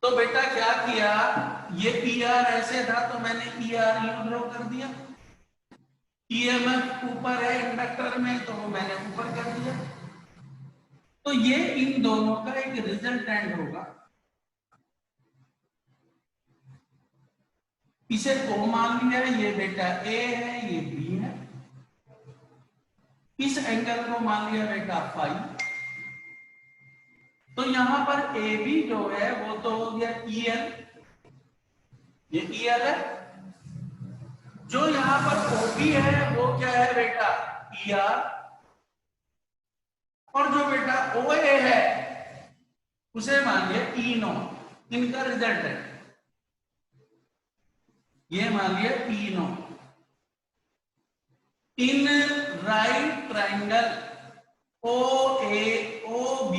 तो बेटा क्या किया, ये ER ऐसे था तो मैंने ER ड्रॉ कर दिया। EMF ऊपर है इंडक्टर में तो मैंने ऊपर कर दिया। तो ये इन दोनों का एक रिजल्टेंट होगा। इसे O मान लिया, ये बेटा A है, ये B है। इस एंगल को मान लिया बेटा फाई। तो यहां पर AB जो है वो तो हो गया EL, ये EL है। जो यहां पर OB है वो क्या है बेटा ER, और जो बेटा OA है उसे मान लिया E0। इनका रिजल्ट है ये मान लिया E0। In right triangle OAOBA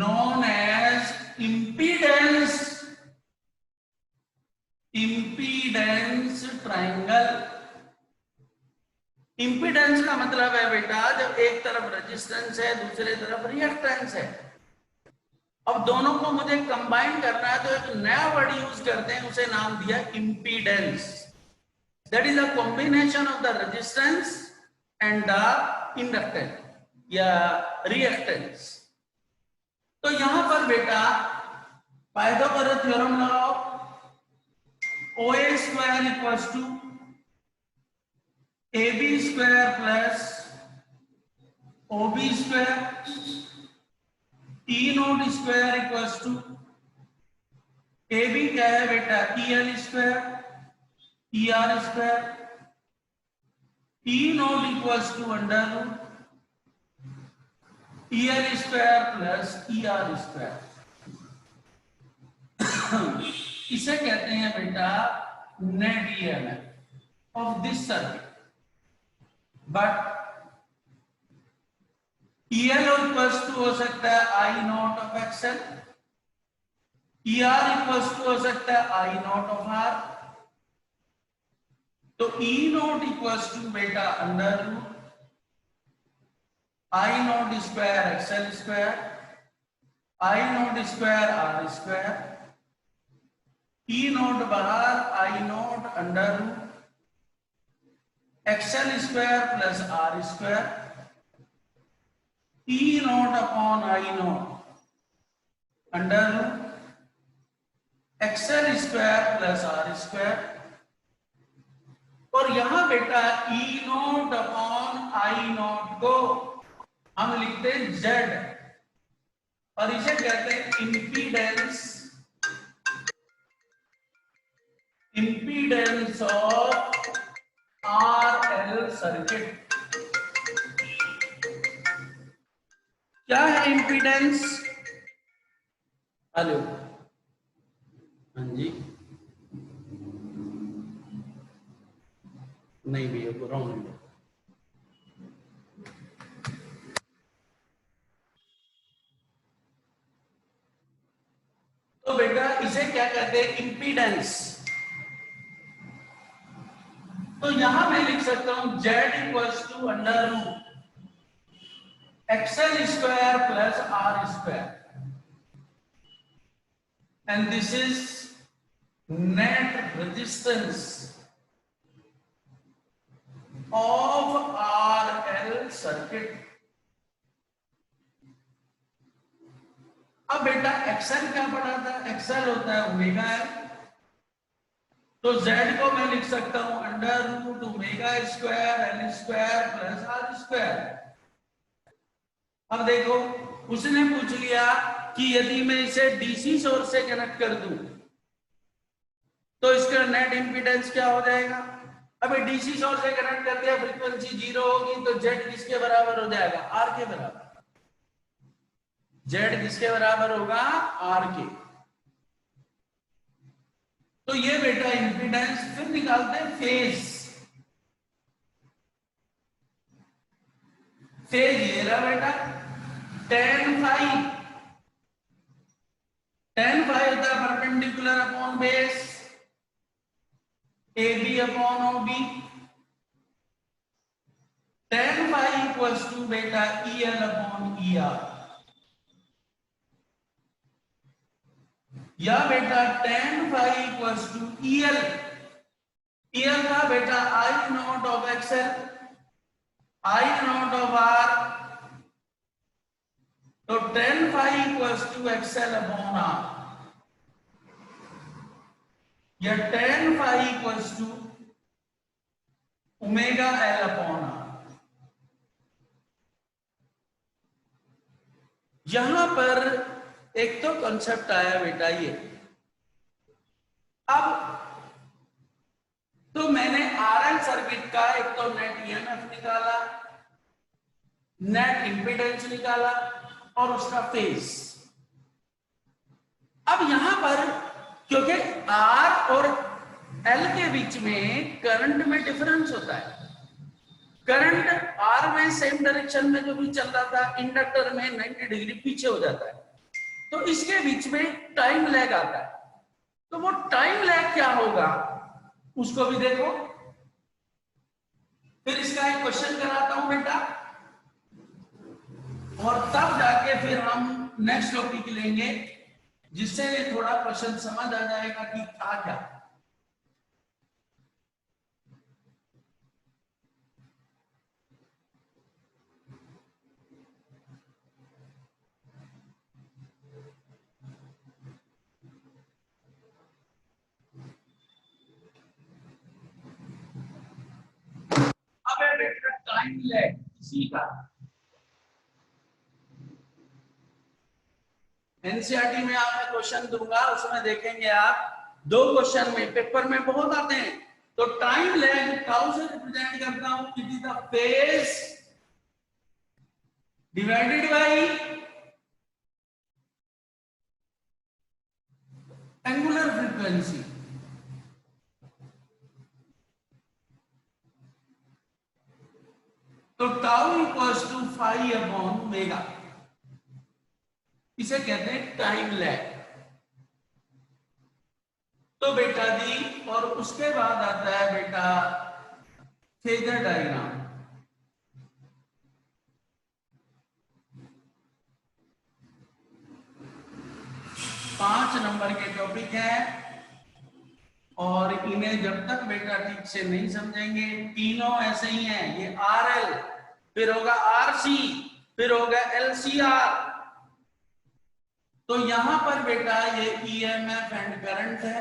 known as impedance triangle. Impedance का मतलब है बेटा जब एक तरफ रेजिस्टेंस है दूसरी तरफ रिएक्टेंस है। अब दोनों को मुझे कंबाइन करना है तो एक नया वर्ड यूज करते हैं, उसे नाम दिया impedance. That is a combination of the resistance and the inductance या रिएक्टेंस। तो यहां पर बेटा पाइथागोरस थ्योरम लगाओ। OA square equals to AB square plus OB square, E0 square equals to AB क्या है बेटा EL square, ER square, E0 equals to under root EL square plus ER square. इसे कहते हैं बेटा net EMF of this circuit. But EL equals to हो सकता है I0 of XL, ER equals to हो सकता है I0 ऑफ R। तो E0 इक्वल्स टू बेटा under root I0 square XL square, I0 square R square, E0 बाहर I0 under root XL square plus R square, E0 upon I0 under root XL square plus R square. और यहां बेटा E0 upon I0 को हम लिखते हैं Z, और इसे कहते हैं इंपीडेंस ऑफ RL सर्किट। क्या है इंपीडेंस? हेलो, हाँ जी, नहीं भैया को रॉन्ग। तो बेटा इसे क्या कहते हैं इंपीडेंस। तो यहां मैं लिख सकता हूं Z equals to under root XL square plus R square, and this is net resistance of RL circuit. अब बेटा XL क्या पढ़ा था? XL होता है ओमेगा L। तो Z को मैं लिख सकता हूं under root omega square L square plus R square. अब देखो उसने पूछ लिया कि यदि मैं इसे DC सोर्स से कनेक्ट कर दूं तो इसका नेट इंपीडेंस क्या हो जाएगा। अभी DC सोर्स से कनेक्ट कर दिया, फ्रीक्वेंसी 0 होगी तो Z किसके बराबर हो जाएगा? R के बराबर। Z किसके बराबर होगा? R के। तो ये बेटा इंपीडेंस। फिर निकालते हैं फेज। फेज ये रहा बेटा tan फाई। tan फाई होता है perpendicular upon base AB upon OB। tan phi equals to बेटा EL अपॉन ER। या बेटा tan phi equals to EL, EL का बेटा I not of XL, I not of R, तो tan phi equals to XL upon R, या tan phi equals to omega L upon R। यहां पर एक तो कॉन्सेप्ट आया बेटा ये। अब तो मैंने आरएल सर्किट का एक तो नेट ईएमएफ निकाला, नेट इंपेडेंस निकाला और उसका फेज। अब यहां पर क्योंकि आर और एल के बीच में करंट में डिफरेंस होता है, करंट आर में सेम डायरेक्शन में जो भी चल रहा था, इंडक्टर में 90 डिग्री पीछे हो जाता है, तो इसके बीच में टाइम लैग आता है। तो वो टाइम लैग क्या होगा उसको भी देखो। फिर इसका एक क्वेश्चन कराता हूं बेटा, और तब जाके फिर हम नेक्स्ट टॉपिक लेंगे, जिससे थोड़ा क्वेश्चन समझ आ जाएगा कि था क्या। अब है बेटा टाइम लैग इसी का। एनसीईआरटी में आपने क्वेश्चन दूंगा, उसमें देखेंगे आप 2 क्वेश्चन में पेपर में बहुत आते हैं। तो टाइम लैग टाउ से रिप्रेजेंट करता हूं, it is the phase divided by angular frequency. तो tau equals to phi upon omega, इसे कहते हैं टाइम लैग। तो बेटा दी, और उसके बाद आता है बेटा फेजर डायग्राम। पांच नंबर के टॉपिक है, और इन्हें जब तक बेटा ठीक से नहीं समझेंगे, तीनों ऐसे ही हैं। ये RL, फिर होगा RC, फिर होगा LCR। तो यहां पर बेटा ये EMF एंड करंट है,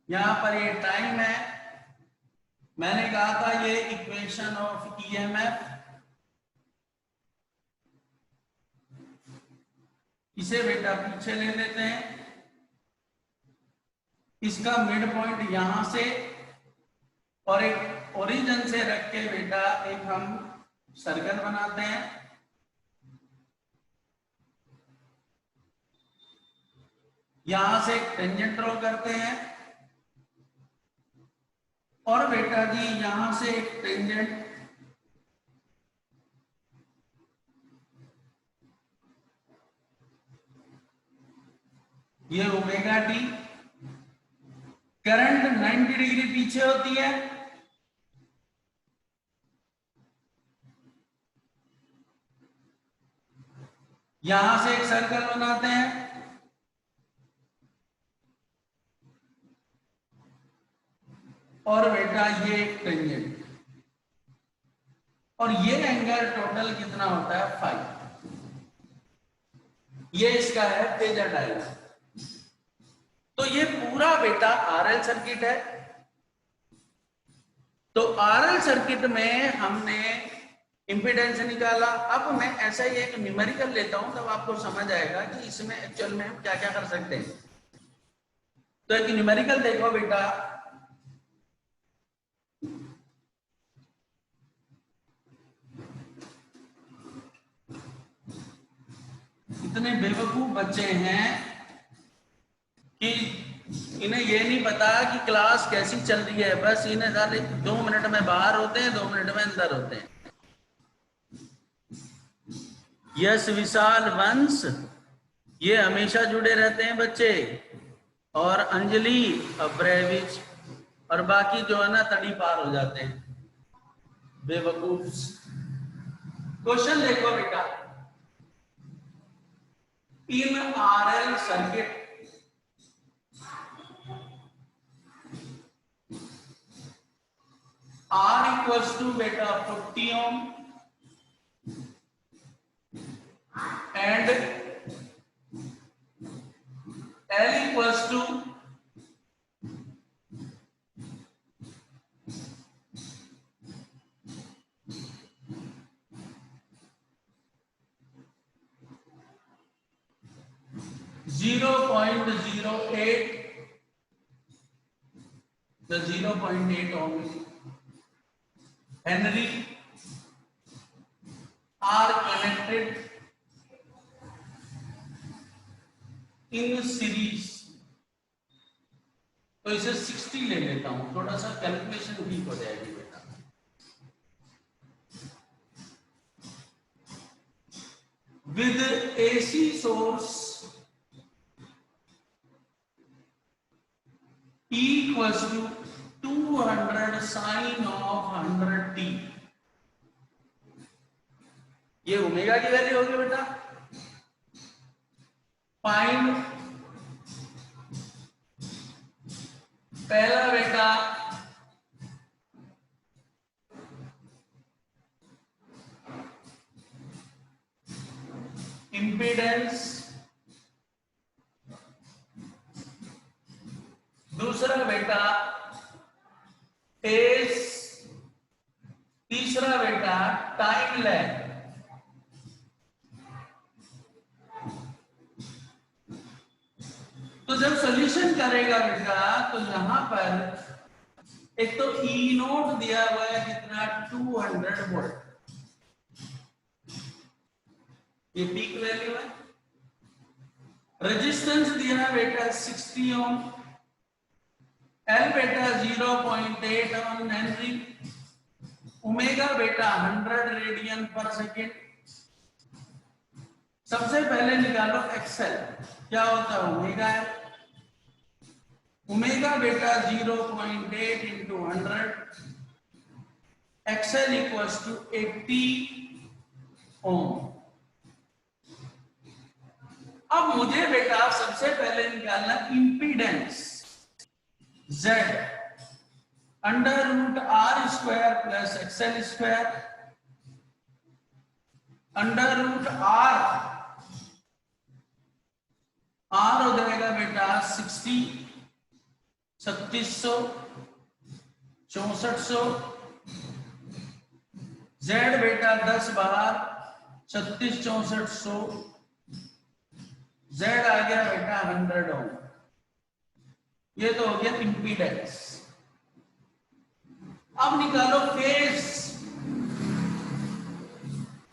यहां पर ये टाइम है। मैंने कहा था ये इक्वेशन ऑफ EMF, इसे बेटा पीछे ले लेते हैं। इसका मिड पॉइंट यहां से, और एक ओरिजिन से रख के बेटा एक हम सर्कल बनाते हैं। यहां से एक टेंजेंट ड्रॉ करते हैं, और बेटा जी यहां से एक टेंजेंट ये ओमेगा टी। करंट 90 डिग्री पीछे होती है, यहां से एक सर्कल बनाते हैं, और बेटा ये एक टेंजेंट, और ये एंगल टोटल कितना होता है 5। ये इसका है फेजर डायग्राम। तो ये पूरा बेटा आरएल सर्किट है। तो आरएल सर्किट में हमने इंपीडेंस निकाला। अब मैं ऐसा ही एक न्यूमेरिकल लेता हूं, तब आपको समझ आएगा कि इसमें एक्चुअल में हम क्या क्या कर सकते हैं। तो एक न्यूमेरिकल देखो बेटा, इतने बेवकूफ बच्चे हैं कि इन्हें ये नहीं पता कि क्लास कैसी चल रही है। बस इन्हें सारे 2 मिनट में बाहर होते हैं, 2 मिनट में अंदर होते हैं। यश विशाल वंश ये हमेशा जुड़े रहते हैं बच्चे, और अंजलि अब्रेविच, और बाकी जो है ना तड़ी पार हो जाते हैं बेवकूफ। क्वेश्चन देखो बेटा, in RL circuit R equals to बेटा 40 ohm and L equals to 0.08, the 0.8 ohm Henry are connected in series। तो इसे 60 ले लेता हूं, थोड़ा सा कैलकुलेशन ठीक हो जाएगी बेटा। With AC source E equals to 200 sin of 100t। ये ओमेगा की वैल्यू होगी बेटा। फाइंड पहला बेटा इंपीडेंस, दूसरा बेटा फेज, तीसरा बेटा टाइम लैग। तो जब सॉल्यूशन करेगा बेटा तो यहां पर एक तो E नोट दिया हुआ है कितना 200 वोल्ट, ये पीक वैल्यू है। रेजिस्टेंस दिया है बेटा 60 ओम, L बेटा 0.8 ओम हेनरी, ओमेगा बेटा 100 रेडियन पर सेकेंड। सबसे पहले निकालो एक्सएल, क्या होता है ओमेगा है, ओमेगा बेटा 0.8 into 100, XL equals to 80 ohm. अब मुझे बेटा सबसे पहले निकालना impedance Z under root R square plus XL square under root R हो जाएगा बेटा 60, 3600, 6400, Z बेटा 10 बार 36 6400, Z आ गया बेटा 100 ओम। ये तो हो गया इंपीडेंस। अब निकालो फेज,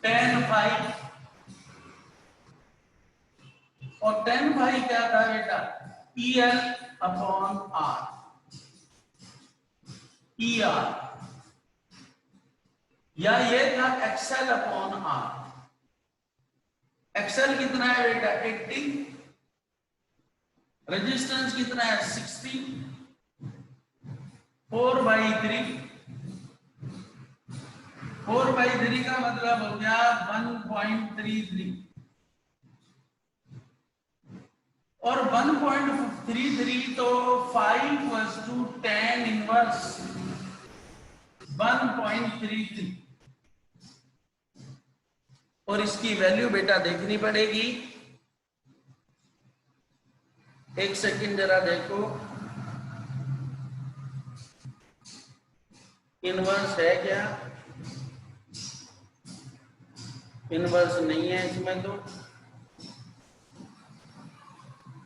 tan फाई, और tan फाई क्या था बेटा EL अपॉन R, ER, या ये था XL अपॉन R। XL कितना है बेटा 80, रेजिस्टेंस कितना है 60, 4/3, 4/3 का मतलब हो गया 1.33, और 1.33 तो 5 was to tan इनवर्स 1.33, और इसकी वैल्यू बेटा देखनी पड़ेगी। एक सेकंड जरा देखो, इनवर्स है क्या, इनवर्स नहीं है इसमें, तो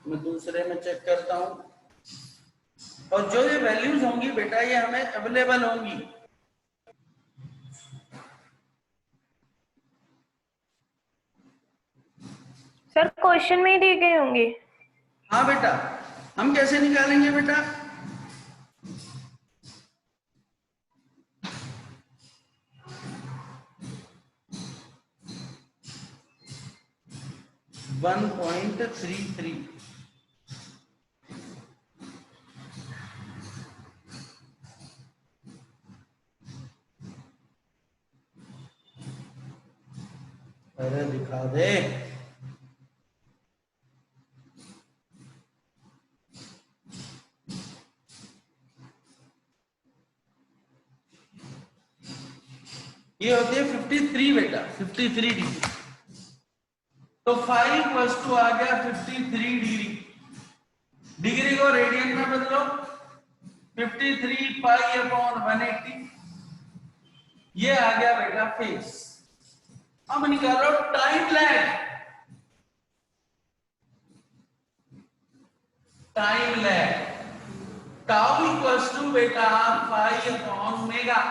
मैं दूसरे में चेक करता हूं। और जो ये वैल्यूज होंगी बेटा ये हमें अवेलेबल होंगी। सर क्वेश्चन में ही दी गई होंगी। हाँ बेटा, हम कैसे निकालेंगे बेटा, वन 1.33, अरे दिखा दे। ये होती है 53 बेटा, 53 डिग्री। तो 5 आ गया 53 डिग्री। डिग्री को रेडियन में बदलो, 53 पाई अपॉन 180, ये आ गया बेटा फेस। अब निकालो time lag. Time lag tau equals to बेटा पाई अपॉन ओमेगा।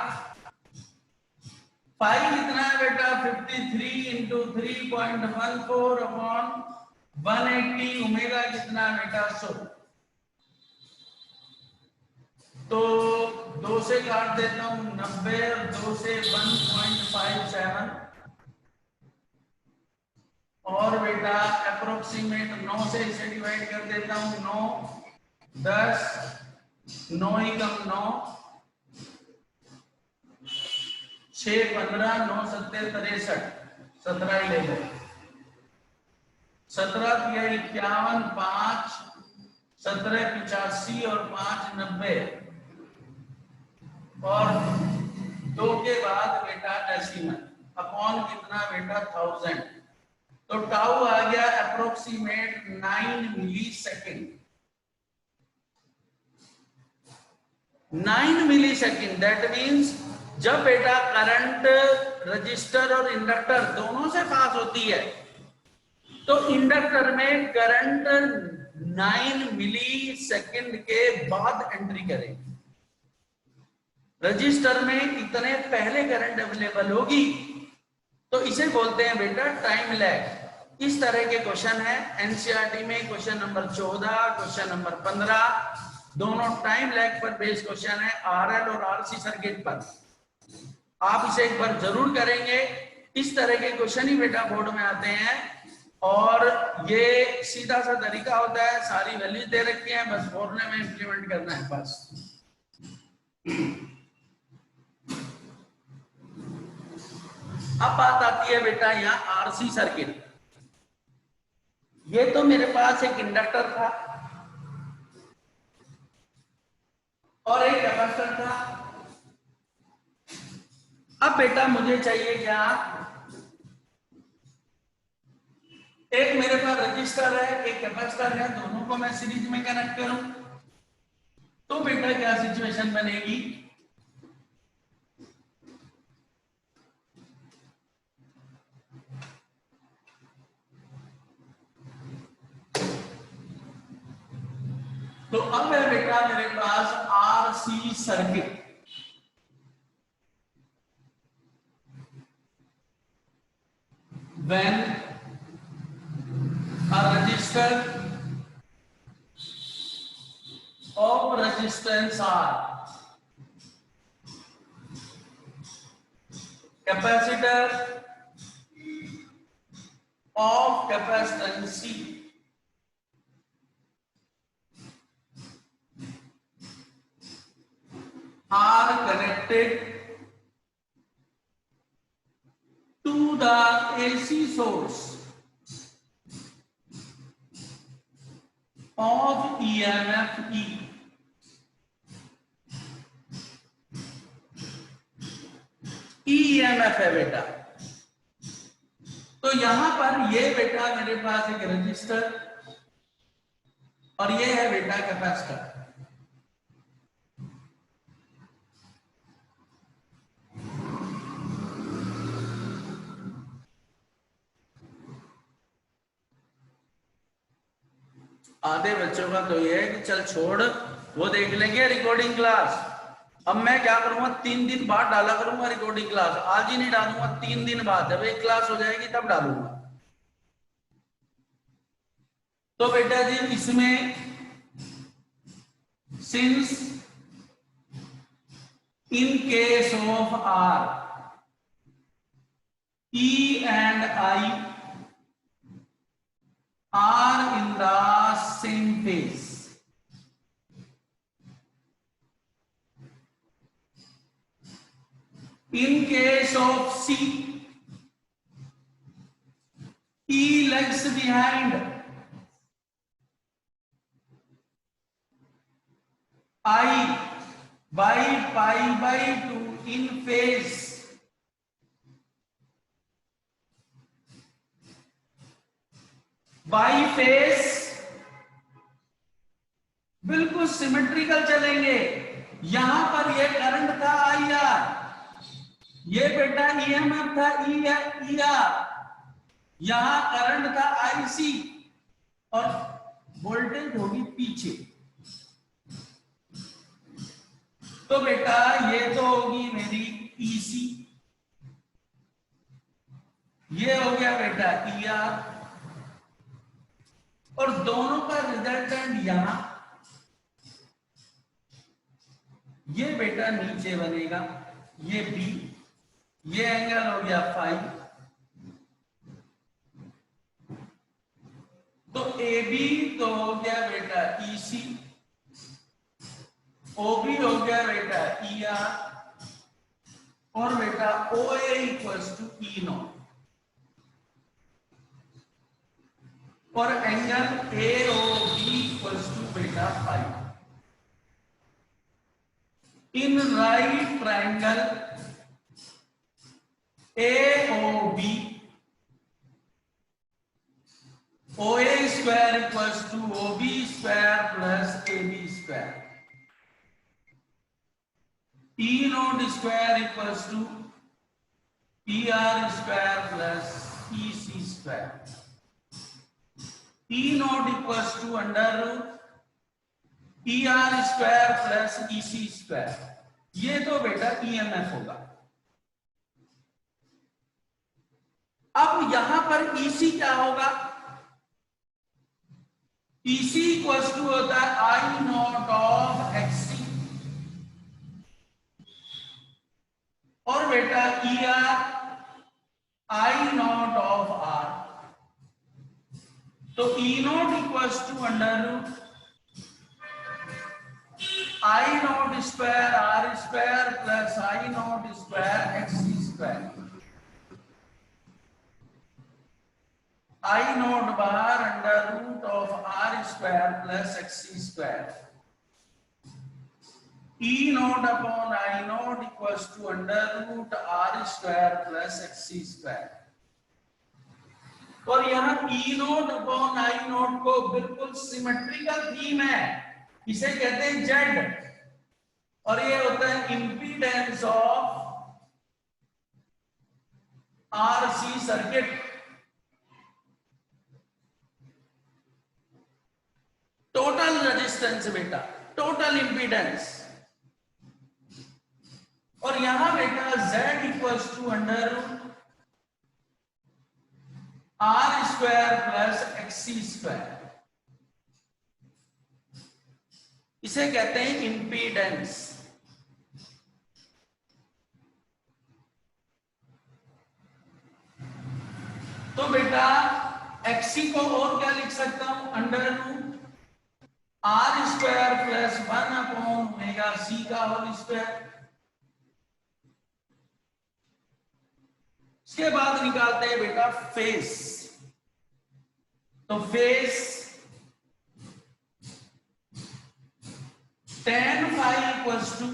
पाई कितना है बेटा 53 इंटू 3.14 अपॉन 180। ओमेगा कितना है बेटा 100। तो 2 से काट देता हूं 90 और 2 से 1.57 और बेटा अप्रोक्सीमेट 9 से इसे डिवाइड कर देता हूं 9 10 9 ही कम 9 6 15 9 7 63 17 ही ले लो 17 51 5 17 85 और 5 90 और 2 के बाद बेटा डेसिमल अपॉन कितना बेटा 1000। तो टाउ आ गया approximate 9 millisecond. 9 millisecond that means जब बेटा करंट रजिस्टर और इंडक्टर दोनों से पास होती है तो इंडक्टर में करंट 9 मिली सेकेंड के बाद एंट्री करेगी। रजिस्टर में इतने पहले करंट अवेलेबल होगी तो इसे बोलते हैं बेटा टाइम लैग। इस तरह के क्वेश्चन है एनसीईआरटी में, क्वेश्चन नंबर 14, क्वेश्चन नंबर 15, दोनों टाइम लैग पर बेस्ड क्वेश्चन है आरएल और आरसी सर्किट पर। आप इसे एक बार जरूर करेंगे। इस तरह के क्वेश्चन ही बेटा बोर्ड में आते हैं और ये सीधा सा तरीका होता है, सारी वैल्यूज दे रखी हैं, बस फॉर्मूले में इंप्लीमेंट करना है बस। अब बात आती है बेटा यहाँ आरसी सर्किट। ये तो मेरे पास एक इंडक्टर था और एक कैपेसिटर था। अब बेटा मुझे चाहिए क्या, एक मेरे पास रजिस्टर है एक कैपेसिटर है, दोनों को मैं सीरीज में कनेक्ट करूं तो बेटा क्या सिचुएशन बनेगी। तो अब है बेटा मेरे पास RC circuit. When a resistor of resistance R, capacitor of capacitance C, are connected to the AC source of EMF E. EMF है बेटा। तो यहां पर ये बेटा मेरे पास एक रजिस्टर और ये है बेटा कैपेसिटर। आधे बच्चों का तो ये है कि चल छोड़ वो देख लेंगे रिकॉर्डिंग क्लास। अब मैं क्या करूंगा 3 दिन बाद डाला करूंगा रिकॉर्डिंग क्लास, आज ही नहीं डालूंगा, 3 दिन बाद जब एक क्लास हो जाएगी तब डालूंगा। तो बेटा जी इसमें since in case of R E and I are in the same phase, in case of C, E lags behind, I by pi by 2 in phase Y phase बिल्कुल सिमेट्रिकल चलेंगे। यहां पर ये करंट था आई आर, ये बेटा EMF था E R, यहां करंट था आईसी और वोल्टेज होगी पीछे। तो बेटा ये तो होगी मेरी ईसी, ये हो गया बेटा ई आर, और दोनों का रिजल्टेंट यहां, ये बेटा नीचे बनेगा, ये बी, ये एंगल हो गया फाइव। तो ए बी तो हो गया बेटा ईसी, ओ बी हो गया बेटा ई आर, और बेटा O A equals to E not, और angle A O B equals to बेटा five. In right triangle AOB, OA square equals to OB square plus AB square. E naught square equals to ER square plus EC square. E naught equals to under root ER square plus EC square. ये तो बेटा EMF होगा। अब यहां पर EC क्या होगा? EC equals to होता है I नॉट ऑफ XC, और बेटा ER I not of R। तो E not equals to under root I not square R square plus I not square XC square. I not बार under root of R square plus XC square. E not upon I not equals to under root R square plus XC square. और यहां E not upon I not को बिल्कुल symmetrical theme है, इसे कहते हैं Z, और ये होता है impedance of RC circuit. Total resistance बेटा, टोटल इंपीडेंस, और यहां बेटा Z equals to under R square plus XC square, इसे कहते हैं इंपीडेंस। तो बेटा XC को और क्या लिख सकता हूं? Under root R square plus 1 upon omega C का होल स्क्वायर। इसके बाद निकालते हैं बेटा फेस। तो phase tan phi equals to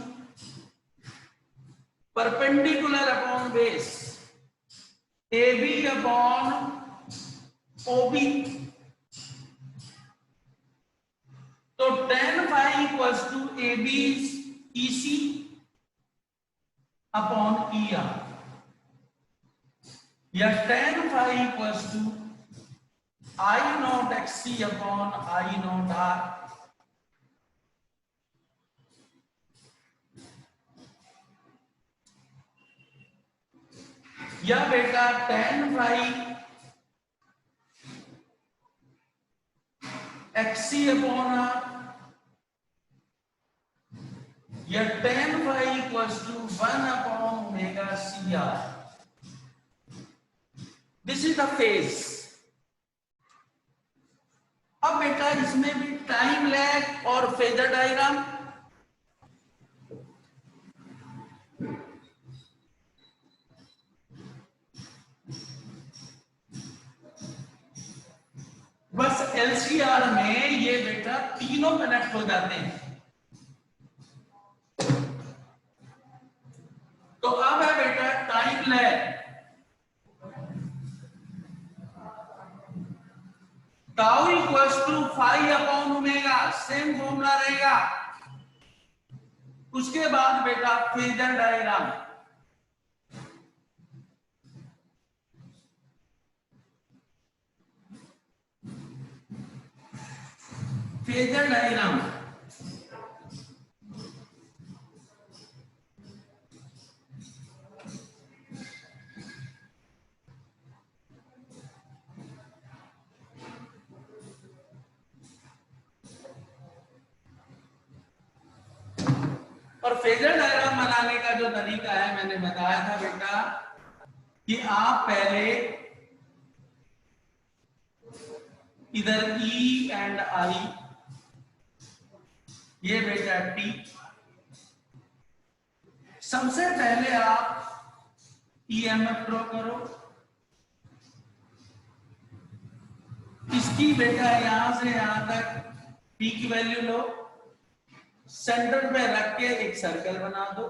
perpendicular upon base AB upon OB। तो tan phi equals to AB EC upon ER, या tan phi equals to I not XC upon I not R। या बेटा tan phi XC upon R, या tan phi equals to 1 upon omega CR। This is the phase. अब बेटा इसमें भी time lag और phasor diagram. बस LCR में ये बेटा तीनों कनेक्ट हो जाते हैं। तो अब है बेटा time lag. Tau equals to phi upon omega, same formula रहेगा। उसके बाद बेटा फेजर डायग्राम, फेजर डायग्राम और फेजर डायग्राम बनाने का जो तरीका है मैंने बताया था बेटा कि आप पहले इधर E एंड I, ये बेटा T, सबसे पहले आप EMF ड्रॉ करो। इसकी बेटा यहां से यहां तक P की वैल्यू लो, सेंटर पे रख के एक सर्कल बना दो।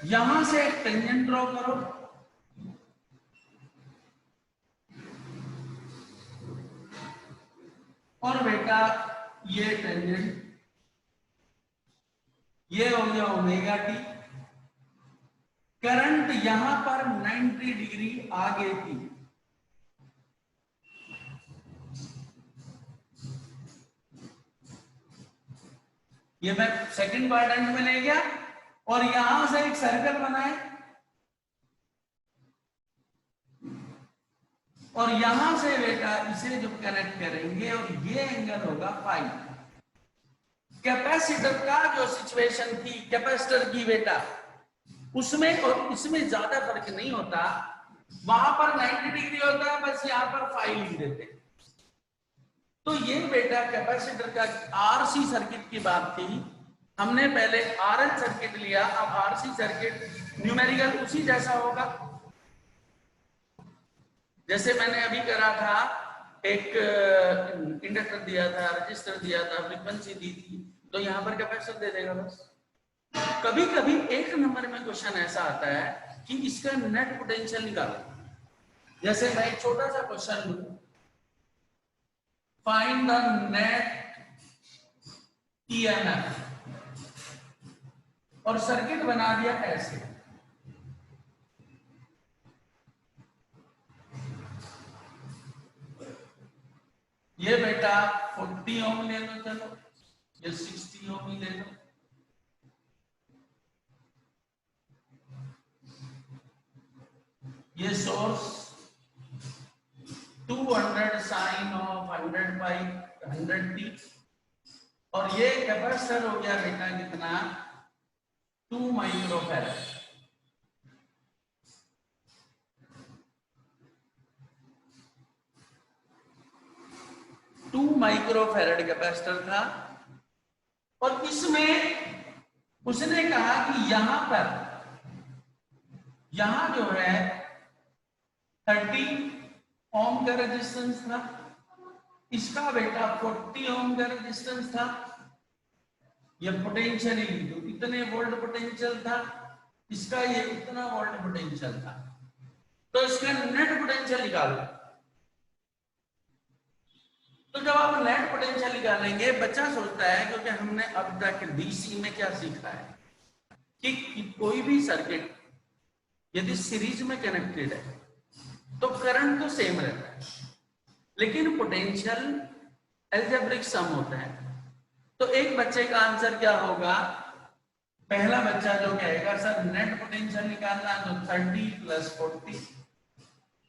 यहां से एक टेंजेंट ड्रॉ करो, और बेटा ये टेंजेंट, ये हो गया ओमेगा टी। करंट यहां पर 90 डिग्री आगे थी, ये मैं सेकंड क्वाड्रेंट में ले गया और यहां से एक सर्कल बनाए और यहां से बेटा इसे जो कनेक्ट करेंगे और ये एंगल होगा फाई। कैपेसिटर का जो सिचुएशन थी कैपेसिटर की बेटा, उसमें और इसमें ज्यादा फर्क नहीं होता, वहां पर 90 डिग्री होता है, बस यहां पर फाई लिख देते। तो ये बेटा कैपेसिटर का आरसी सर्किट की बात थी। हमने पहले आरएल सर्किट लिया, अब आरसी सर्किट न्यूमेरिकल उसी जैसा होगा जैसे मैंने अभी करा था। एक इंडक्टर दिया था, रजिस्टर दिया था, फ्रीक्वेंसी दी थी, तो यहां पर कैपेसिटर दे देगा बस। कभी कभी एक नंबर में क्वेश्चन ऐसा आता है कि इसका नेट पोटेंशियल निकालो। जैसे मैं एक छोटा सा क्वेश्चन लूं, फाइंड द नेट ईएमएफ, और सर्किट बना दिया ऐसे। ये बेटा 40 ओम ले लो, चलो ये 60 ओम ले लो, ये source 200 sign of 100 by 100t, और ये कैपेसिटर हो गया बेटा कितना 2 माइक्रोफैरड। माइक्रोफैरड कैपेसिटर था, और इसमें उसने कहा कि यहां पर, यहां जो है 30 ओम का रेजिस्टेंस था, इसका बेटा 40 ओम का रेजिस्टेंस था। यह पोटेंशियल इतने वोल्ट पोटेंशियल था, इसका ये इतना वोल्ट पोटेंशियल था। तो इसका नेट पोटेंशियल निकालो। तो जब आप नेट पोटेंशियल निकालेंगे, बच्चा सोचता है, क्योंकि हमने अब तक डीसी में क्या सीखा है कि कोई भी सर्किट यदि सीरीज में कनेक्टेड है तो करंट तो सेम रहता है, लेकिन पोटेंशियल अलजेब्रिक सम होता है। तो एक बच्चे का आंसर क्या होगा, पहला बच्चा जो कहेगा सर नेट पोटेंशियल निकालना, तो 30 प्लस 40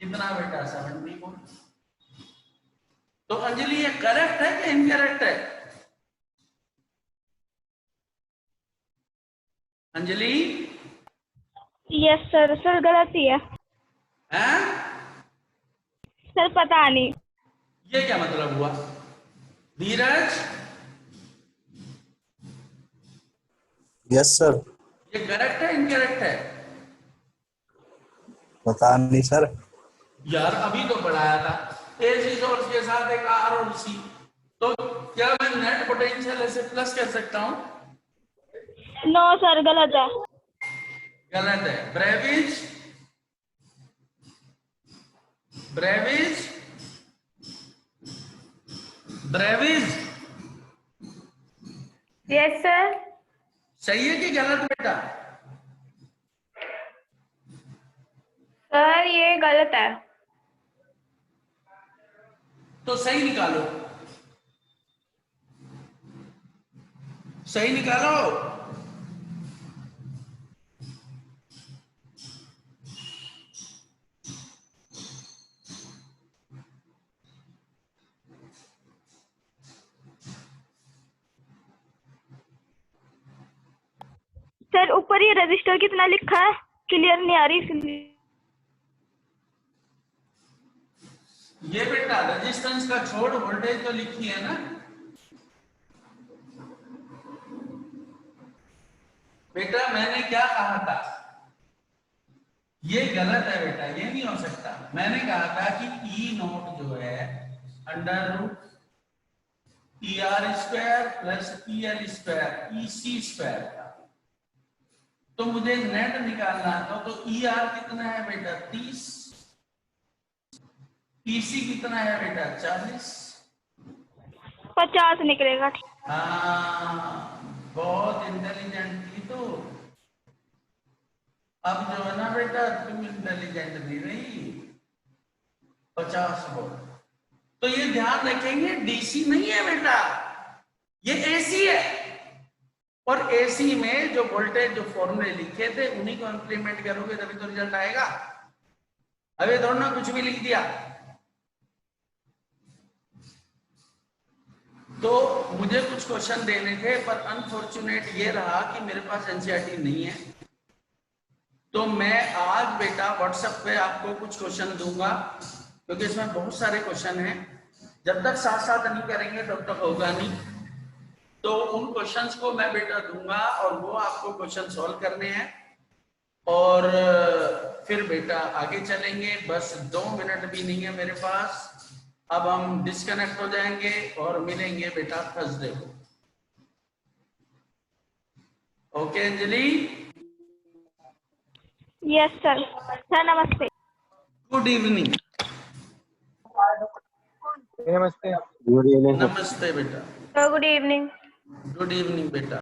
कितना बेटा 70 वोल्ट। तो अंजलि ये करेक्ट है कि इनकरेक्ट है? अंजलि? यस सर, सर गलत ही है। हैं? सर पता नहीं। ये क्या मतलब हुआ? धीरज? Yes sir. ये करेक्ट है इनकरेक्ट है? पता नहीं सर। यार अभी तो पढ़ाया था एसी सोर्स के साथ एक आर और सी, तो क्या मैं नेट पोटेंशियल ऐसे प्लस कर सकता हूं? नो सर, गलत है। गलत है। ब्रेविज, ब्रेविज, ब्रेविज यस सर। सही है कि गलत बेटा? सर ये गलत है। तो सही निकालो, सही निकालो। सर ऊपर ये रजिस्टर कितना लिखा है, क्लियर नहीं आ रही इसलिए। ये बेटा रेजिस्टेंस का छोड़ वोल्टेज तो लिखी है ना बेटा। मैंने क्या कहा था? ये गलत है बेटा, ये नहीं हो सकता। मैंने कहा था कि ई नोट जो है under root E R square plus E L square E C square था। तो मुझे नेट निकालना था, तो ई आर कितना है बेटा 30, ईसी कितना है बेटा 40, 50 निकलेगा। हाँ बहुत इंटेलिजेंट थी तो। अब जो है ना बेटा तुम इंटेलिजेंट नहीं रही। 50 वोल्ट। तो ये ध्यान रखेंगे डीसी नहीं है बेटा, ये एसी है। और एसी में जो वोल्टेज जो फॉर्मूले लिखे थे उन्हीं को इंप्लीमेंट करोगे तभी तो रिजल्ट आएगा। अभी थोड़ा ना कुछ भी लिख दिया। तो मुझे कुछ क्वेश्चन देने थे, पर अनफॉर्चुनेट ये रहा कि मेरे पास एनसीईआरटी नहीं है। तो मैं आज बेटा व्हाट्सएप पे आपको कुछ क्वेश्चन दूंगा, क्योंकि इसमें बहुत सारे क्वेश्चन हैं। जब तक साथ साथ नहीं करेंगे तब तक होगा नहीं। तो उन क्वेश्चंस को मैं बेटा दूंगा और वो आपको क्वेश्चन सॉल्व करने हैं और फिर बेटा आगे चलेंगे। बस 2 मिनट भी नहीं है मेरे पास। अब हम डिस्कनेक्ट हो जाएंगे और मिलेंगे बेटा थर्सडे को। Okay Anjali, yes sir. Sir नमस्ते। Good evening. नमस्ते। Good evening. नमस्ते बेटा। Good evening. गुड इवनिंग बेटा।